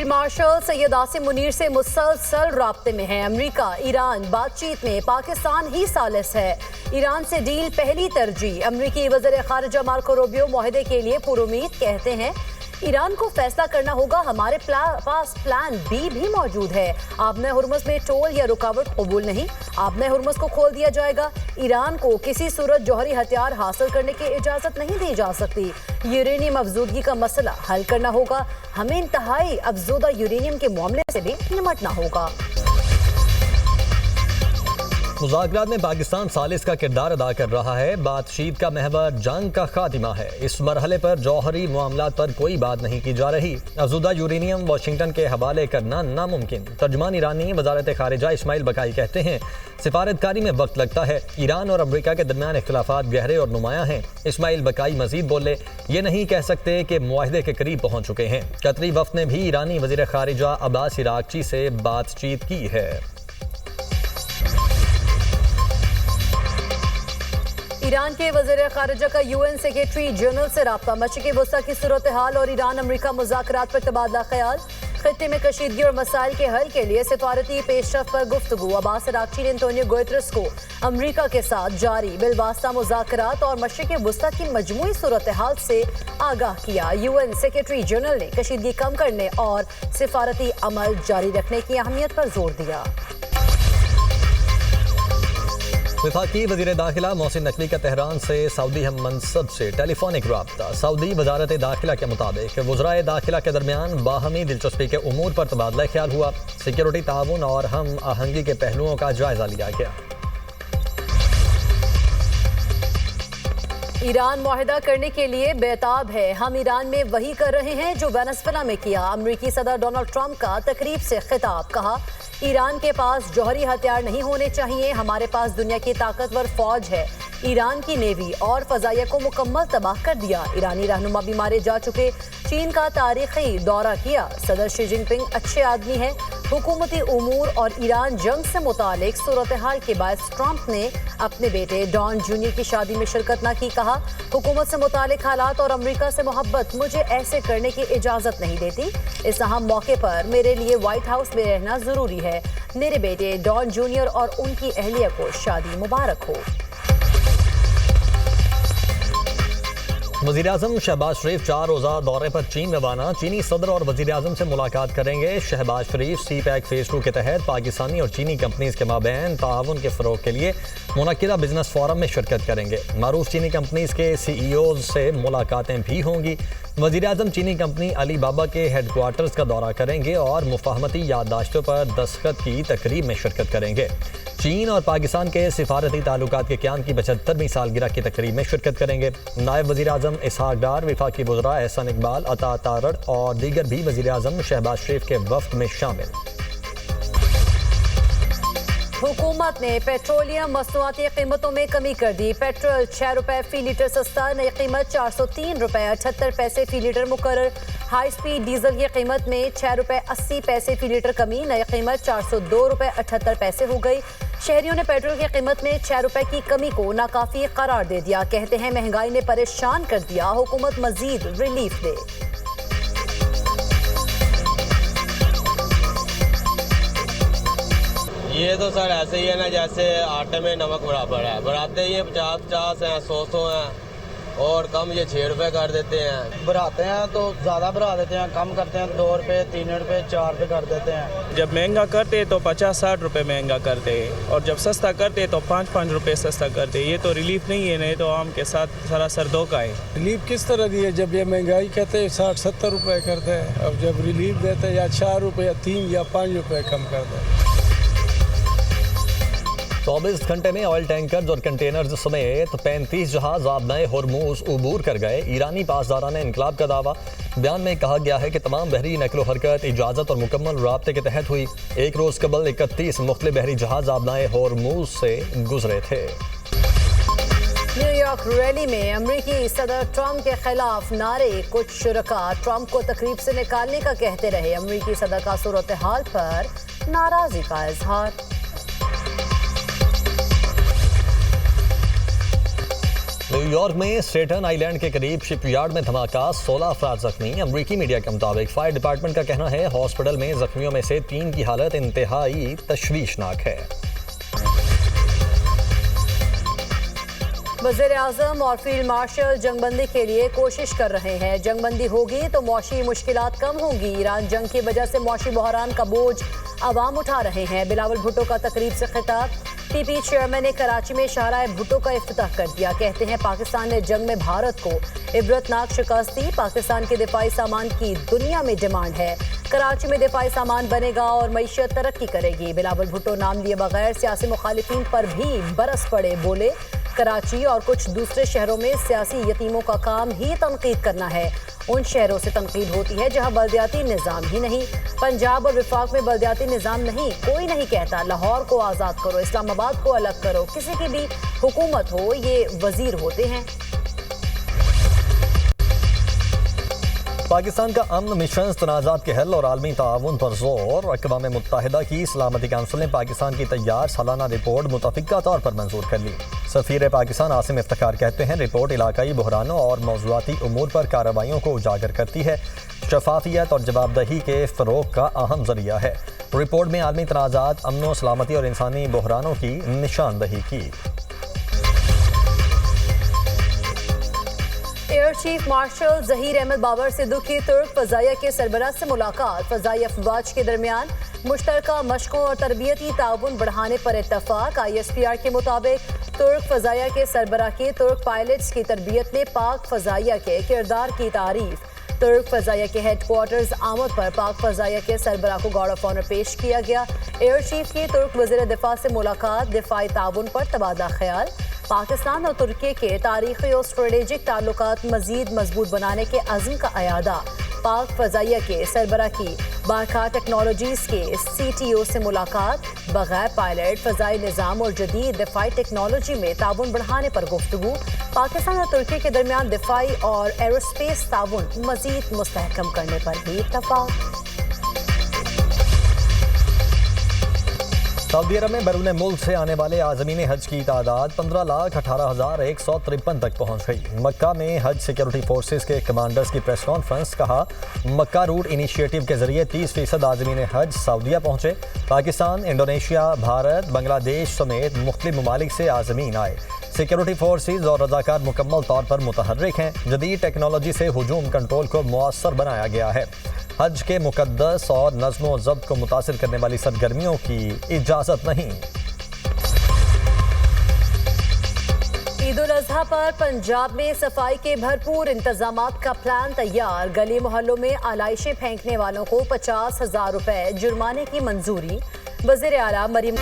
Martial Syed Asim Munir से मुसलसल राब्ते में है। अमेरिका ईरान बातचीत में पाकिस्तान ही सालिस है। ईरान से डील पहली तरजीह। अमेरिकी वज़ीर ख़ारिजा मार्को रूबियो मुआहदे के लिए पुरुमीद, कहते हैं ईरान को फैसला करना होगा, हमारे पास प्लान बी भी मौजूद है। आबने हुर्मुज़ में टोल या रुकावट कबूल नहीं, आबने हुर्मुज़ को खोल दिया जाएगा। ईरान को किसी सूरत जौहरी हथियार हासिल करने की इजाज़त नहीं दी जा सकती। यूरेनियम अफजूदगी का मसला हल करना होगा, हमें इंतहाई अफजूदा यूरेनियम के मामले से भी निपटना होगा। मुज़ाकरात में पाकिस्तान सालिस का किरदार अदा कर रहा है। बातचीत का महवर जंग का खातिमा है। इस मरहले पर जौहरी मामलात पर कोई बात नहीं की जा रही। अफज़ूदा यूरेनियम वाशिंगटन के हवाले करना नामुमकिन। तर्जुमान ईरानी वज़ारत ख़ारिजा इस्माइल बकाई कहते हैं सिफारतकारी में वक्त लगता है। ईरान और अमरीका के दरमियान इख्तिलाफात गहरे और नुमायां हैं। इस्माइल बकाई मजीद बोले, ये नहीं कह सकते कि मुआहदे के करीब पहुँच चुके हैं। कतरी वफ़द ने भी ईरानी वज़ीर ख़ारिजा अब्बास इराक़ची से बातचीत की है। ईरान के वज़ीर ख़ारिजा का यूएन सेक्रेटरी जनरल से राब्ता। मशरिक़ वस्ता की सूरत हाल और ईरान अमरीका मुज़ाकरात पर तबादला ख्याल। खित्ते में कशीदगी और मसाइल के हल के लिए सिफारती पेशरफ्त पर गुफ्तगू। अब्बास इराक़ची ने एंटोनियो गुतेरेस को अमरीका के साथ जारी बिलवास्ता मुज़ाकरात और मशरिक़ वस्ता की मजमूई सूरत हाल से आगाह किया। यूएन सेक्रेटरी जनरल ने कशीदगी कम करने और सिफारती अमल जारी रखने की अहमियत पर जोर दिया। वफाकी वज़ीर दाखिला मोहसिन नकवी का तेहरान से सऊदी हम मनसब से टेलीफोनिक रब्ता। सऊदी वजारत दाखिला के मुताबिक वज़राए दाखिला के दरमियान बाहमी दिलचस्पी के उमूर पर तबादला ख्याल हुआ। सिक्योरिटी ताउन और हम आहंगी के पहलुओं का जायजा लिया गया। ईरान मुआहदा करने के लिए बेताब है। हम ईरान में वही कर रहे हैं जो वेनेज़ुएला में किया। अमरीकी सदर डोनाल्ड ट्रंप का तकरीब से खिताब। कहा, ईरान के पास जौहरी हथियार नहीं होने चाहिए, हमारे पास दुनिया की ताकतवर फौज है। ईरान की नेवी और फजाइया को मुकम्मल तबाह कर दिया। ईरानी रहनुमा भी मारे जा चुके। चीन का तारीखी दौरा किया। सदर शी जिनपिंग अच्छे आदमी है। हुकूमती उमूर और ईरान जंग से मुतालिक सूरत हाल के बाद ट्रंप ने अपने बेटे डॉन जूनियर की शादी में शिरकत न की। कहा, हुकूमत से मुतालिक हालात और अमरीका से मोहब्बत मुझे ऐसे करने की इजाज़त नहीं देती। इस अहम मौके पर मेरे लिए व्हाइट हाउस में रहना ज़रूरी है। मेरे बेटे डॉन जूनियर और उनकी अहलिया को शादी मुबारक हो। वज़ीर-ए-आज़म शहबाज शरीफ 4 रोज़ा दौरे पर चीन रवाना। चीनी सदर और वज़ीर-ए-आज़म से मुलाकात करेंगे। शहबाज शरीफ सी-पैक फेज़ 2 के तहत पाकिस्तानी और चीनी कंपनीज के माबैन ताउन के फ़रोग़ के लिए मुनक़िदा बिजनेस फोरम में शिरकत करेंगे। मारूफ चीनी कंपनीज के CEO से मुलाकातें भी होंगी। वज़ीर-ए-आज़म चीनी कंपनी अली बाबा के हेडक्वार्टर्स का दौरा करेंगे और मुफ़ाहमती याददाश्तों पर दस्तखत की तकरीब में शिरकत करेंगे। चीन और पाकिस्तान के सिफारती ताल्लुकात के क़याम की 75वीं सालगिरह की तकरीब में शिरकत करेंगे। नायब वज़ीर-ए-आज़म इसहाक़ डार, वफाकी वज़रा एहसन इकबाल, अता तारड़ और दीगर भी वज़ीर-ए-आज़म शहबाज शरीफ के वफ़द में शामिल। हुकूमत ने पेट्रोलियम मसनूआती कीमतों में कमी कर दी। पेट्रोल 6 रुपये फ़ी लीटर सस्ता, नई कीमत 403 रुपये 78 पैसे फ़ी लीटर मुकर्रर। हाई स्पीड डीजल की कीमत में 6 रुपये 80 पैसे फ़ी लीटर कमी, नई कीमत 402 रुपये 78 पैसे हो गई। शहरियों ने पेट्रोल की कीमत में 6 रुपये की कमी को नाकाफ़ी करार दे दिया। कहते हैं महंगाई ने परेशान कर दिया, हुकूमत मजीद रिलीफ दे। ये तो सर ऐसे ही है ना, जैसे आटे में नमक बराबर है। बढ़ाते ये 50-50 हैं, 100 हैं और कम ये 6 रुपये कर देते हैं। बढ़ाते हैं तो ज़्यादा बढ़ा देते हैं, कम करते हैं 2 रुपये 3 रुपये 4 रुपये कर देते हैं। जब महंगा करते तो 50-60 रुपये महंगा करते और जब सस्ता करते तो 5-5 रुपये सस्ता करते। ये तो रिलीफ नहीं है, नहीं तो आम के साथ सरासर धोखा है। रिलीफ किस तरह दिए? जब ये महंगाई कहते 60-70 रुपये करते हैं, अब जब रिलीफ देते या 4 रुपये या 3 या 5 रुपये कम कर दें। 24 घंटे में ऑयल टैंकर्स और कंटेनर्स समेत 35 जहाज आबनाए हुर्मुज़ उबूर कर गए। ईरानी पासदारान इनकलाब का दावा। बयान में कहा गया है कि तमाम बहरी नकलो हरकत इजाज़त और मुकम्मल राब्ते के तहत हुई। एक रोज़ कबल 31 मुख्तलिफ बहरी जहाज आबनाए हुर्मुज़ से गुजरे थे। न्यूयॉर्क रैली में अमरीकी सदर ट्रंप के खिलाफ नारे। कुछ शुरका ट्रंप को तकरीब से निकालने का कहते रहे। अमरीकी सदर का सूरत हाल पर नाराज़गी का इजहार। न्यूयॉर्क में स्टेटन आइलैंड के करीब शिपयार्ड में धमाका, 16 अफराद जख्मी। अमरीकी मीडिया के मुताबिक फायर डिपार्टमेंट का कहना है हॉस्पिटल में जख्मियों में से 3 की हालत इंतहाई तशवीशनाक है। वज़ीर-ए-आज़म और फील्ड मार्शल जंगबंदी के लिए कोशिश कर रहे हैं। जंगबंदी होगी तो मौशी मुश्किलात कम होंगी। ईरान जंग की वजह से मौशी बहरान का बोझ अवाम उठा रहे हैं। बिलावल भुट्टो का तकरीब से खिताब। पीपी चेयरमैन ने कराची में शाहराए भुट्टो का इफ्तिताह कर दिया। कहते हैं पाकिस्तान ने जंग में भारत को इबरतनाक शिकस्त दी। पाकिस्तान के दिफाई सामान की दुनिया में डिमांड है। कराची में दिफाई सामान बनेगा और मईशत तरक्की करेगी। बिलावल भुट्टो नाम लिए बगैर सियासी मुखालिफिन पर भी बरस पड़े। बोले कराची और कुछ दूसरे शहरों में सियासी यतीमों का काम ही तनकीद करना है। उन शहरों से तनकीद होती है जहां बल्दियाती निज़ाम ही नहीं। पंजाब और विफाक में बल्दियाती निज़ाम नहीं, कोई नहीं कहता लाहौर को आज़ाद करो, इस्लामाबाद को अलग करो। किसी की भी हुकूमत हो, ये वजीर होते हैं। पाकिस्तान का अमन मिशन तनाज़ात के हल और आलमी ताउन पर जोर। अक़वाम मुत्तहिदा की सलामती काउंसिल ने पाकिस्तान की तैयार सालाना रिपोर्ट मुतफ़िक़ा तौर पर मंजूर कर ली। सफ़ीर पाकिस्तान आसिम इफ्तिखार कहते हैं रिपोर्ट इलाकाई बहरानों और मौज़ूआती उमूर पर कार्रवाइयों को उजागर करती है। शफाफियत और जवाबदेही के फ़रोग़ का अहम ज़रिया है। रिपोर्ट में आलमी तनाज़ात, अमन सलामती और इंसानी बहरानों की निशानदही की। Air chief marshal Zaheer Ahmed Babar Siddiqui की तुर्क फ़ज़ाइया के सरबराह से मुलाकात। फ़ज़ाई अफवाज के दरमियान मुश्तरका मशकों और तरबियती ताउन बढ़ाने पर इत्तफ़ाक़। ISPR के मुताबिक तुर्क फ़ज़ाइया के सरबराह की तुर्क पायलट्स की तरबियत में पाक फ़ज़ाइया के किरदार की तारीफ। तुर्क फ़ज़ाइया के हेडक्वार्टर्स आमद पर पाक फ़ज़ाइया के सरबराह को गार्ड ऑफ ऑनर पेश किया गया। एयर चीफ की तुर्क वज़ीर दिफा से मुलाकात। दिफाई ताउन पर तबादला ख्याल। पाकिस्तान और तुर्की के तारीख़ी और स्ट्रेटेजिक ताल्लुकात मज़ीद मजबूत बनाने के अज़्म का अयादा। पाक फ़ज़ाइया के सरबराह की बारका टेक्नोलॉजीज़ के CTO से मुलाकात। बगैर पायलट फ़ज़ाई निज़ाम और जदीद दिफाई टेक्नोलॉजी में ताउन बढ़ाने पर गुफ्तगू। पाकिस्तान और तुर्की के दरमियान दिफाई और एरोस्पेस ताउन मज़ीद मुस्तहकम करने पर भी इत्तफ़ाक़। सऊदी अरब में बैरून मुल्क से आने वाले आज़मीन हज की तादाद 15,18,153 तक पहुँच गई। मक्का में हज सिक्योरिटी फोर्सेस के कमांडर्स की प्रेस कॉन्फ्रेंस। कहा मक्का रूट इनिशिएटिव के जरिए 30% आज़मीन हज सऊदीया पहुँचे। पाकिस्तान, इंडोनेशिया, भारत, बांग्लादेश समेत मुख्तलिफ ममालिक से आज़मीन आए। सिक्योरिटी फोर्सेस और रज़ाकार मुकम्मल तौर पर मुतहर्रिक हैं। जदीद टेक्नोलॉजी से हुजूम कंट्रोल को मुअस्सर बनाया गया है। हज के मुकद्दस और नज़्म व ज़ब्त को मुतासिर करने वाली सरगर्मियों की इजाज़त नहीं। ईद उल अज़हा पर पंजाब में सफाई के भरपूर इंतजामात का प्लान तैयार। गली मोहल्लों में आलाइशें फेंकने वालों को 50,000 रुपए जुर्माने की मंजूरी। वज़ीर आला मरीम